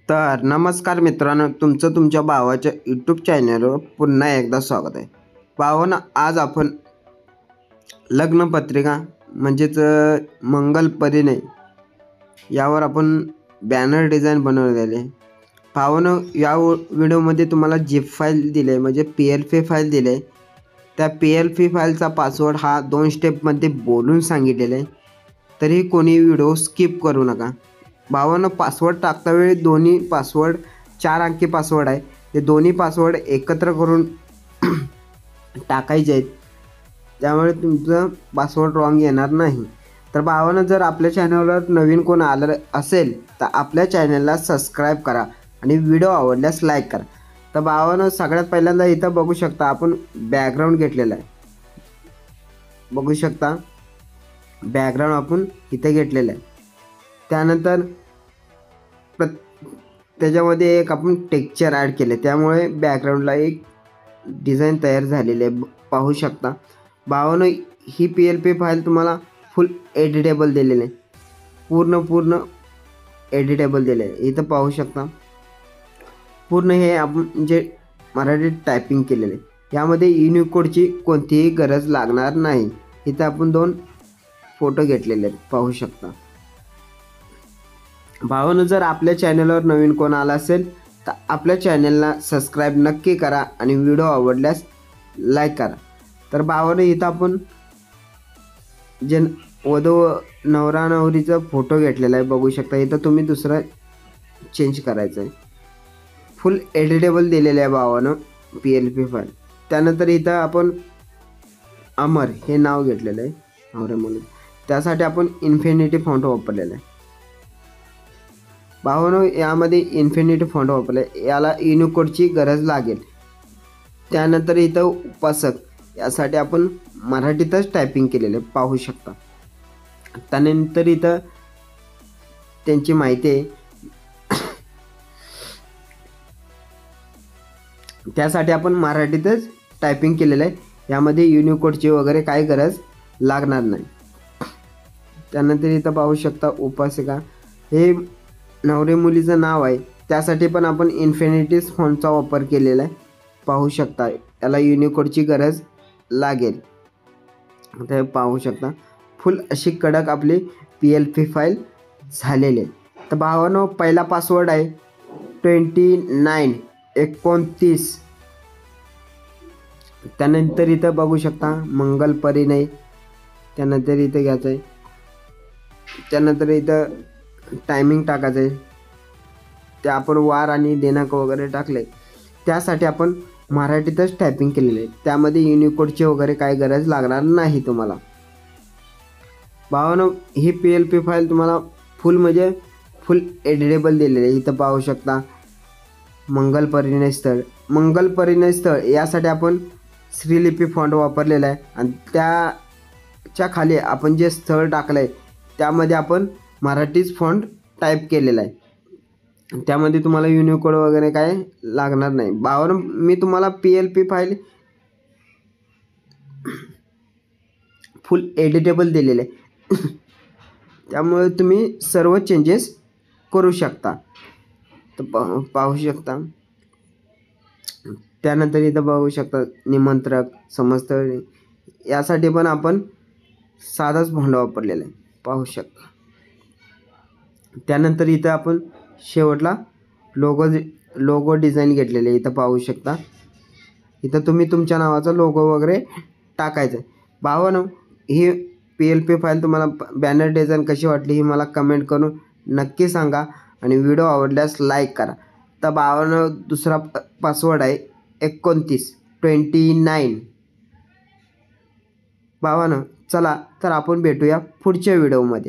तर नमस्कार मित्रांनो, तुमचं तुमच्या भावाच्या यूट्यूब चॅनलवर पुन्हा एकदा स्वागत आहे. भावांनो, आज आपण लग्नपत्रिका म्हणजेच मंगल परिणय यावर आपण बॅनर डिझाईन बनवलेले आहे. भावांनो, या व्हिडिओमध्ये तुम्हाला झिप फाईल दिली आहे, म्हणजे PLP फाईल दिली आहे. त्या PLP फाईलचा पासवर्ड हा 2 स्टेपमध्ये बोलून सांगितलेला आहे. तरी कोणी व्हिडिओ स्किप करू नका. भावांनो, पासवर्ड टाकता वेळी दोन्ही पासवर्ड 4 अंकी पासवर्ड आहे, ते दोन्ही पासवर्ड एकत्र करून टाकायचे आहेत. त्यामुळे तुमचं पासवर्ड रॉंग येणार नाही. तर भावांनो, जर आपल्या चॅनलवर नवीन कोण आलं असेल तर आपल्या चॅनलला सबस्क्राईब करा आणि व्हिडिओ आवडल्यास लाईक करा. तर भावांनो, सगळ्यात पहिल्यांदा इथं बघू शकता आपण बॅकग्राऊंड घेतलेला आहे. बघू शकता बॅकग्राऊंड आपण इथे घेतलेलं आहे. त्यानंतर त्याच्यामध्ये एक आपण टेक्स्चर ॲड केले, त्यामुळे बॅकग्राऊंडला एक डिझाईन तयार झालेली आहे. पाहू शकता भावांनो, ही PLP फाईल तुम्हाला फुल एडिटेबल दिलेली आहे. पूर्ण एडिटेबल दिले आहे. इथं पाहू शकता पूर्ण हे आपण जे मराठीत टायपिंग केलेले आहे. यामध्ये युनिकोडची कोणतीही गरज लागणार नाही. इथं आपण 2 फोटो घेतलेले आहेत, पाहू शकता. भावांनो, जर आपल्या चॅनलवर नवीन कोण आला असेल तर आपल्या चॅनलला सबस्क्राईब नक्की करा आणि व्हिडिओ आवडल्यास लाईक करा. तर भावांनो, इथं आपण जे वधू नवरा नवरीचा फोटो घेतलेला आहे, बघू शकता. इथं तुम्ही दुसरा चेंज करायचं आहे. फुल एडिटेबल दिलेलं आहे भावांनो PLP फाईल. त्यानंतर इथं आपण अमर हे नाव घेतलेलं आहे नवऱ्या मुली, त्यासाठी आपण इन्फिनिटी फॉन्ट वापरलेला आहे. भावांनो, यामध्ये इन्फिनिटी फॉन्ट वापरले, याला युनिकोडची गरज लागेल. त्यानंतर इथं उपासक यासाठी आपण मराठीतच टायपिंग केलेलं आहे, पाहू शकता. त्यानंतर इथं त्यांची माहिती आहे, त्यासाठी आपण मराठीतच टायपिंग केलेलं आहे. यामध्ये युनिकोडची वगैरे काही गरज लागणार नाही. त्यानंतर इथं पाहू शकता उपासिका हे नवरे मुलीचं नाव आहे, त्यासाठी पण आपण इन्फिनिटी फॉन्टचा वापर केलेला आहे, पाहू शकता. याला युनिकोडची गरज लागेल. ते पाहू शकता फुल अशी कडक आपली PLP फाईल झालेली आहे. तर भावांनो, पहिला पासवर्ड आहे 2929. त्यानंतर इथं बघू शकता मंगल परिणय, त्यानंतर इथं घ्यायचं आहे. त्यानंतर इथं टायमिंग टाकायचं आहे. ते आपण वार आणि दिनांक वगैरे टाकले, त्यासाठी आपण मराठीतच टायपिंग केलेलं आहे. त्यामध्ये युनिकोडची वगैरे काही गरज लागणार नाही तुम्हाला. भावांनो, ही PLP फाईल तुम्हाला फुल एडिटेबल दिलेली आहे. इथं पाहू शकता मंगल परिणय स्थळ यासाठी आपण श्रीलिपी फॉन्ट वापरलेला आहे आणि त्याच्या खाली आपण जे स्थळ टाकलं आहे त्यामध्ये आपण मराठीच फॉन्ट टाईप केलेला आहे. त्यामध्ये तुम्हाला युनिकोड वगैरे काय लागणार नाही. भावांनो, मी तुम्हाला PLP फाईल फुल एडिटेबल दिलेले आहे, त्यामुळे तुम्ही सर्व चेंजेस करू शकता. तर पाहू शकता. त्यानंतर इथं बघू शकता निमंत्रक समस्त, यासाठी पण आपण साधाच फॉन्ट वापरलेला आहे, पाहू शकता. त्यानंतर इथं आपण शेवटला लोगो डिझाईन घेतलेले, इथं पाहू शकता. इथं तुम्ही तुमच्या नावाचा लोगो वगैरे टाकायचं आहे. भावांनो, ही PLP फाईल तुम्हाला बॅनर डिझाईन कशी वाटली ही मला कमेंट करून नक्की सांगा आणि व्हिडिओ आवडल्यास लाईक करा. तर भावांनो, दुसरा पासवर्ड आहे 2929. भावांनो, चला तर आपण भेटूया पुढच्या व्हिडिओमध्ये.